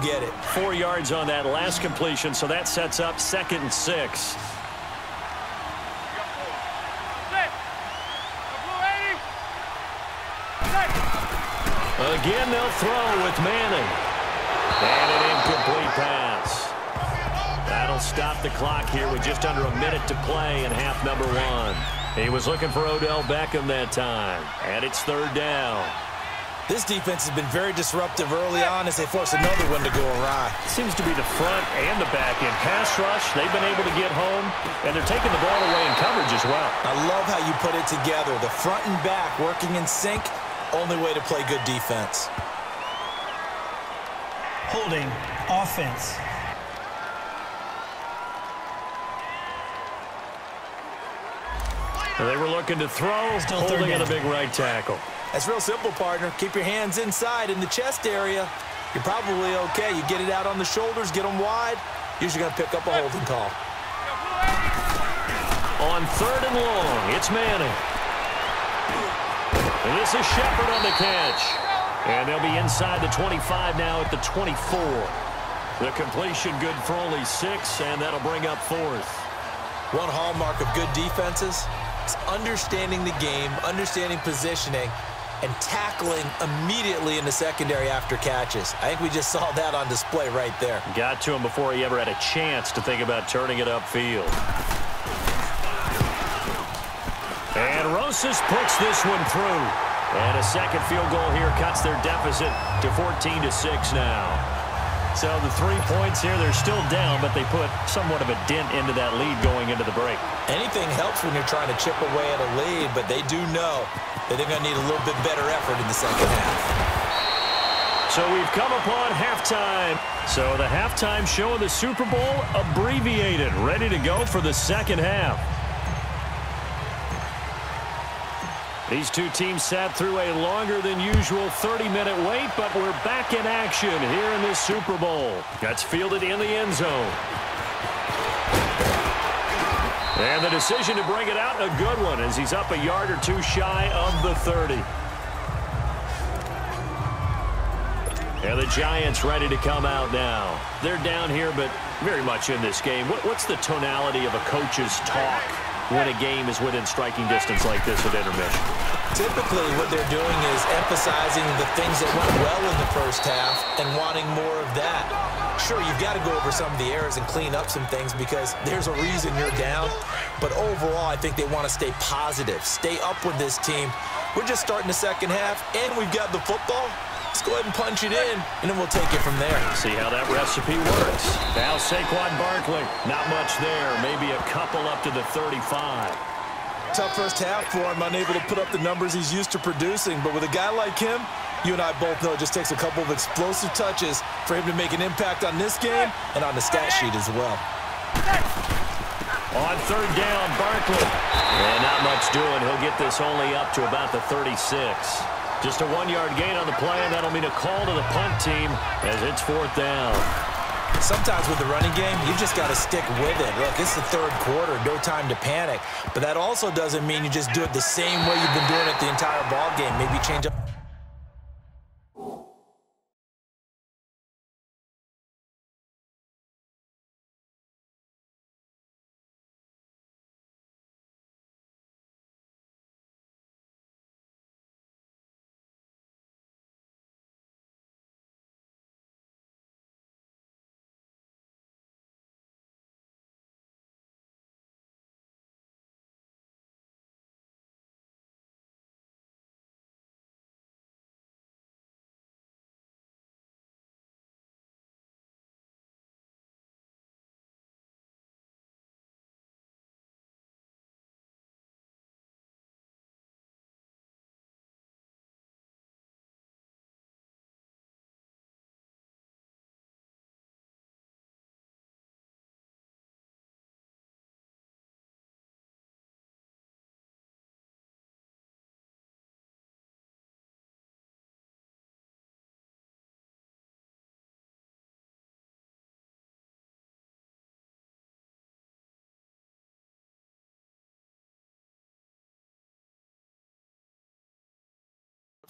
get it. 4 yards on that last completion, so that sets up 2nd and 6. Again, they'll throw with Manning. And an incomplete pass. That'll stop the clock here with just under a minute to play in half number 1. He was looking for Odell Beckham that time. And it's 3rd down. This defense has been very disruptive early on as they force another one to go awry. Seems to be the front and the back end. Pass rush, they've been able to get home, and they're taking the ball away in coverage as well. I love how you put it together. The front and back working in sync, only way to play good defense. Holding offense. They were looking to throw, holding in a big right tackle. That's real simple, partner. Keep your hands inside in the chest area. You're probably okay. You get it out on the shoulders, get them wide. Usually going to pick up a holding call. On 3rd and long, it's Manning. And this is Shepard on the catch. And they'll be inside the 25 now at the 24. The completion good for only 6, and that'll bring up 4th. One hallmark of good defenses is understanding the game, understanding positioning, and tackling immediately in the secondary after catches. I think we just saw that on display right there. Got to him before he ever had a chance to think about turning it upfield. And Rosas puts this one through. And a second field goal here cuts their deficit to 14-6 now. So the 3 points here, they're still down, but they put somewhat of a dent into that lead going into the break. Anything helps when you're trying to chip away at a lead, but they do know that they're going to need a little bit better effort in the second half. So we've come upon halftime. So the halftime show of the Super Bowl abbreviated, ready to go for the second half. These two teams sat through a longer than usual 30-minute wait, but we're back in action here in this Super Bowl. That's fielded in the end zone. And the decision to bring it out, a good one, as he's up a yard or two shy of the 30. And the Giants ready to come out now. They're down here, but very much in this game. What's the tonality of a coach's talk when a game is within striking distance like this at intermission? Typically, what they're doing is emphasizing the things that went well in the first half and wanting more of that. Sure, you've got to go over some of the errors and clean up some things because there's a reason you're down. But overall, I think they want to stay positive, stay up with this team. We're just starting the second half, and we've got the football. Let's go ahead and punch it in, and then we'll take it from there. See how that recipe works. Now Saquon Barkley, not much there. Maybe a couple up to the 35. Tough first half for him, unable to put up the numbers he's used to producing. But with a guy like him, you and I both know it just takes a couple of explosive touches for him to make an impact on this game and on the stat sheet as well. On 3rd down, Barkley. And not much doing. He'll get this only up to about the 36. Just a 1-yard gain on the play, and that'll mean a call to the punt team as it's 4th down. Sometimes with the running game, you just got to stick with it. Look, it's the 3rd quarter, no time to panic. But that also doesn't mean you just do it the same way you've been doing it the entire ball game. Maybe change up.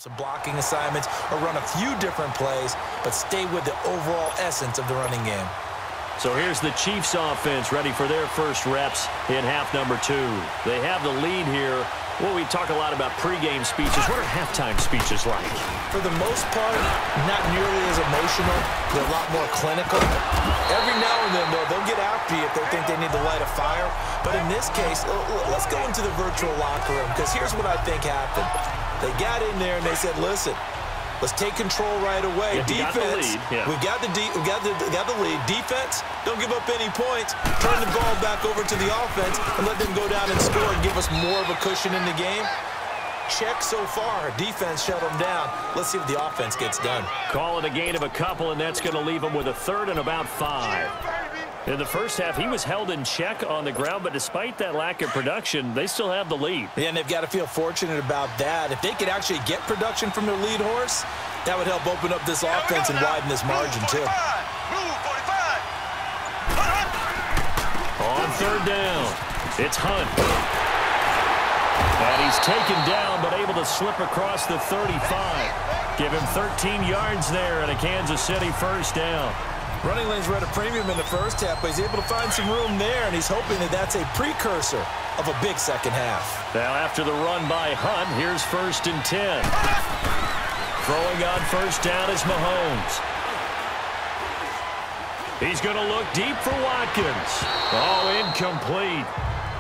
Some blocking assignments or run a few different plays, but stay with the overall essence of the running game. So here's the Chiefs offense ready for their first reps in half number 2. They have the lead here. Well, we talk a lot about pregame speeches. What are halftime speeches like? For the most part, not nearly as emotional. They're a lot more clinical. Every now and then, though, they'll get after you if they think they need to light a fire. But in this case, let's go into the virtual locker room, because here's what I think happened. They got in there and they said, listen, let's take control right away. Yeah, Defense, we got the lead. Defense, don't give up any points. Turn the ball back over to the offense and let them go down and score and give us more of a cushion in the game. Check so far. Defense shut them down. Let's see what the offense gets done. Call it a gain of a couple, and that's going to leave them with a third and about 5. In the first half, he was held in check on the ground, but despite that lack of production, they still have the lead. Yeah, and they've got to feel fortunate about that. If they could actually get production from their lead horse, that would help open up this offense and widen this margin, too. On third down, it's Hunt. And he's taken down, but able to slip across the 35. Give him 13 yards there and a Kansas City first down. Running lanes were at a premium in the first half, but he's able to find some room there, and he's hoping that that's a precursor of a big second half. Now, after the run by Hunt, here's 1st and 10. Throwing on first down is Mahomes. He's going to look deep for Watkins. Oh, incomplete.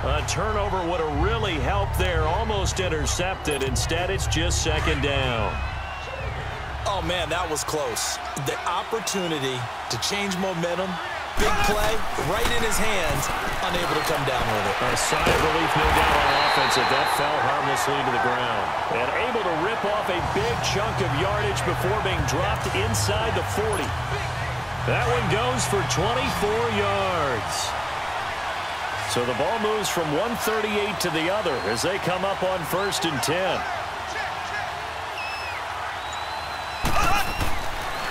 A turnover would have really helped there. Almost intercepted. Instead, it's just 2nd down. Oh, man, that was close. The opportunity to change momentum, big play, right in his hands, unable to come down with it. A sigh of relief, no doubt, on offense that fell harmlessly to the ground. And able to rip off a big chunk of yardage before being dropped inside the 40. That one goes for 24 yards. So the ball moves from 138 to the other as they come up on 1st and 10.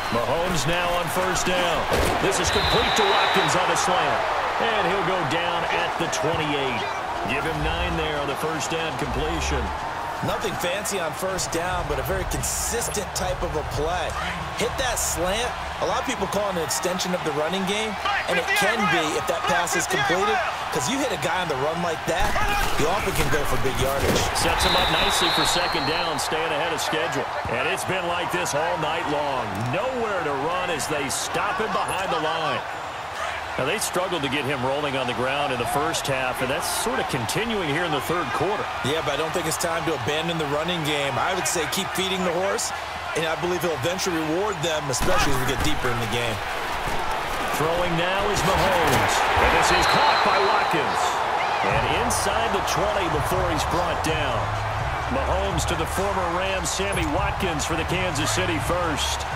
Mahomes now on first down. This is complete to Watkins on a slant. And he'll go down at the 28. Give him 9 there on the first down completion. Nothing fancy on first down, but a very consistent type of a play. Hit that slant. A lot of people call it an extension of the running game, and it can be if that pass is completed, because you hit a guy on the run like that, you often can go for big yardage. Sets him up nicely for 2nd down, staying ahead of schedule. And it's been like this all night long. Nowhere to run as they stop him behind the line. Now, they struggled to get him rolling on the ground in the first half, and that's sort of continuing here in the 3rd quarter. Yeah, but I don't think it's time to abandon the running game. I would say keep feeding the horse, and I believe he'll eventually reward them, especially as we get deeper in the game. Throwing now is Mahomes. And this is caught by Watkins. And inside the 20 before he's brought down. Mahomes to the former Rams, Sammy Watkins for the Kansas City first.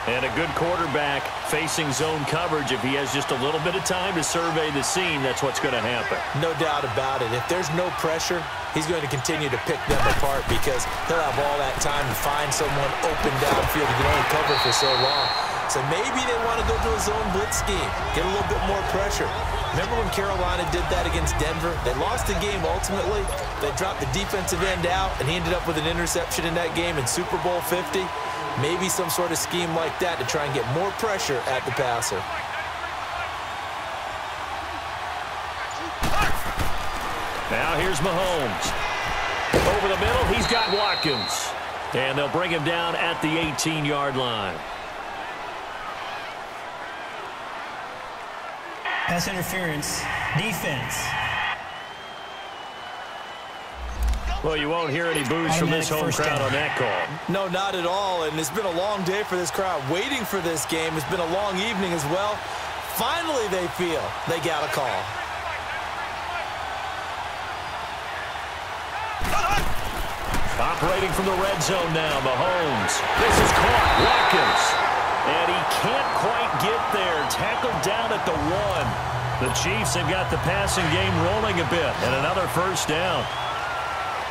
And a good quarterback facing zone coverage. If he has just a little bit of time to survey the scene, that's what's going to happen. No doubt about it. If there's no pressure, he's going to continue to pick them apart because he'll have all that time to find someone open downfield. He can only cover for so long. So maybe they want to go to a zone blitz scheme, get a little bit more pressure. Remember when Carolina did that against Denver? They lost the game ultimately. They dropped the defensive end out, and he ended up with an interception in that game in Super Bowl 50. Maybe some sort of scheme like that to try and get more pressure at the passer. Now here's Mahomes. Over the middle, he's got Watkins. And they'll bring him down at the 18-yard line. Pass interference. Defense. Well, you won't hear any boos from this home crowd on that call. No, not at all. And it's been a long day for this crowd waiting for this game. It's been a long evening as well. Finally, they feel they got a call. Operating from the red zone now, Mahomes. This is caught. Watkins. And he can't quite get there. Tackled down at the 1. The Chiefs have got the passing game rolling a bit. And another first down.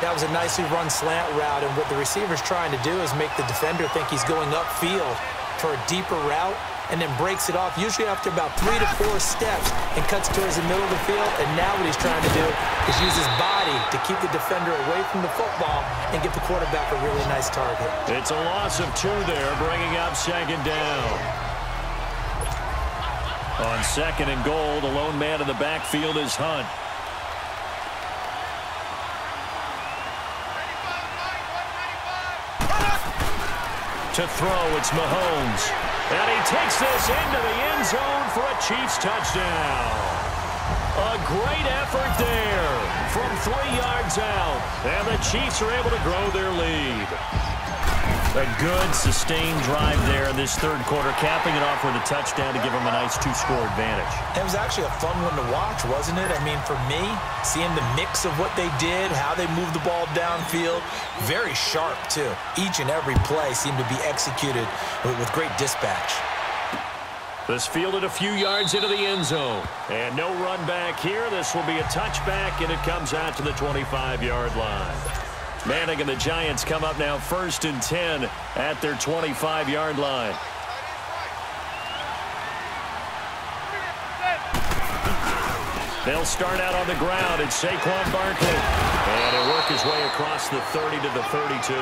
That was a nicely run slant route, and what the receiver's trying to do is make the defender think he's going upfield for a deeper route. and then breaks it off, usually after about 3 to 4 steps, and cuts towards the middle of the field. And now what he's trying to do is use his body to keep the defender away from the football and get the quarterback a really nice target. It's a loss of 2 there, bringing up second down. On second and goal, the lone man in the backfield is Hunt. To throw, it's Mahomes. And he takes this into the end zone for a Chiefs touchdown. A great effort there from 3 yards out. And the Chiefs are able to grow their lead. A good, sustained drive there in this third quarter, capping it off with a touchdown to give them a nice 2-score advantage. It was actually a fun one to watch, wasn't it? I mean, for me, seeing the mix of what they did, how they moved the ball downfield, very sharp, too. Each and every play seemed to be executed with great dispatch. This fielded a few yards into the end zone. And no run back here. This will be a touchback, and it comes out to the 25-yard line. Manning and the Giants come up now 1st and 10 at their 25-yard line. They'll start out on the ground. It's Saquon Barkley. And he'll work his way across the 30 to the 32.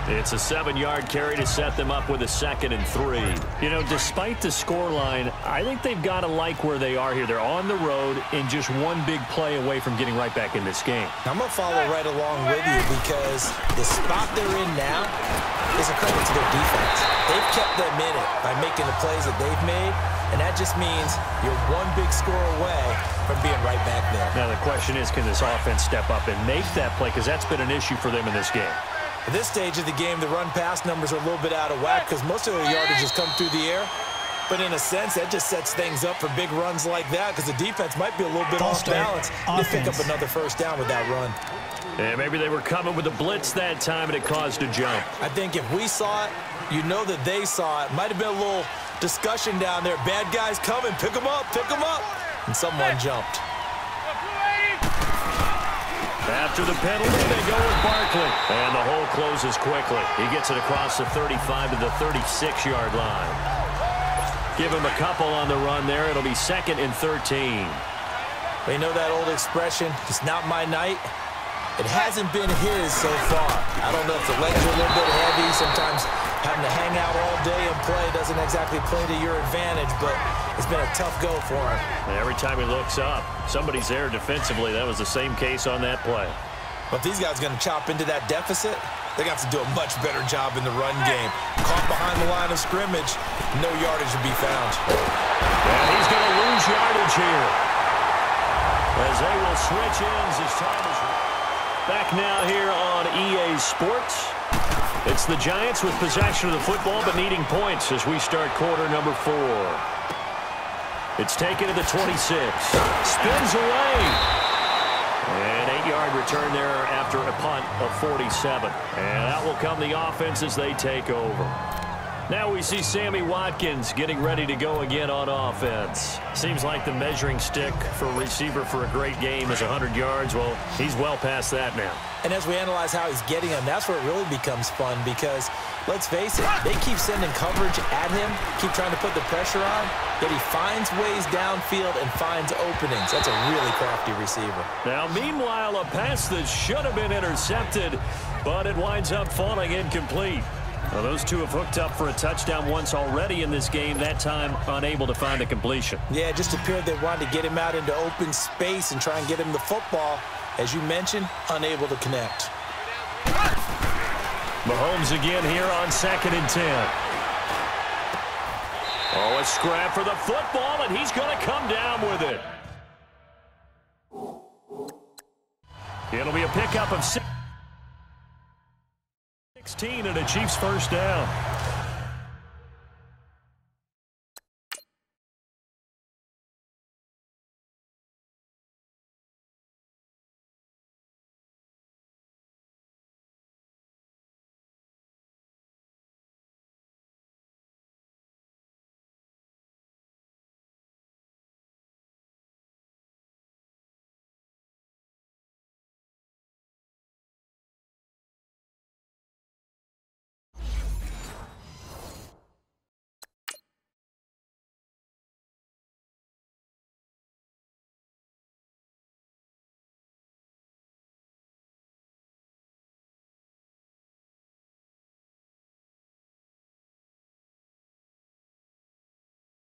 It's a 7-yard carry to set them up with a 2nd and 3. You know, despite the scoreline, I think they've got to like where they are here. They're on the road and just one big play away from getting right back in this game. I'm going to follow right along with you because the spot they're in now is a credit to their defense. They've kept them in it by making the plays that they've made, and that just means you're one big score away from being right back there. Now the question is, can this offense step up and make that play? Because that's been an issue for them in this game. At this stage of the game, the run-pass numbers are a little bit out of whack because most of their yardage has come through the air. But in a sense, that just sets things up for big runs like that because the defense might be a little bit off balance. They pick up another first down with that run. Yeah, maybe they were coming with a blitz that time and it caused a jump. I think if we saw it, you know that they saw it. Might have been a little discussion down there. Bad guys coming. Pick them up. Pick them up. And someone jumped. After the penalty, they go with Barkley. And the hole closes quickly. He gets it across the 35 to the 36-yard line. Give him a couple on the run there. It'll be 2nd and 13. You know that old expression, it's not my night? It hasn't been his so far. I don't know if the legs are a little bit heavy. Sometimes having to hang out all day and play doesn't exactly play to your advantage, but it's been a tough go for him. And every time he looks up, somebody's there defensively. That was the same case on that play. But these guys are going to chop into that deficit. They're going to have to do a much better job in the run game. Caught behind the line of scrimmage, no yardage to be found. And he's going to lose yardage here as they will switch ends as time is back now here on EA Sports. It's the Giants with possession of the football but needing points as we start quarter number 4. It's taken to the 26. Spins away. And 8-yard return there after a punt of 47. And that will come the offense as they take over. Now we see Sammy Watkins getting ready to go again on offense. Seems like the measuring stick for a receiver for a great game is 100 yards. Well, he's well past that now. And as we analyze how he's getting them, that's where it really becomes fun because, let's face it, they keep sending coverage at him, keep trying to put the pressure on, yet he finds ways downfield and finds openings. That's a really crafty receiver. Now, meanwhile, a pass that should have been intercepted, but it winds up falling incomplete. Well, those two have hooked up for a touchdown once already in this game, that time unable to find a completion. Yeah, it just appeared they wanted to get him out into open space and try and get him the football. As you mentioned, unable to connect. Mahomes again here on 2nd and 10. Oh, a scrap for the football, and he's going to come down with it. It'll be a pickup of 16 and a Chiefs first down.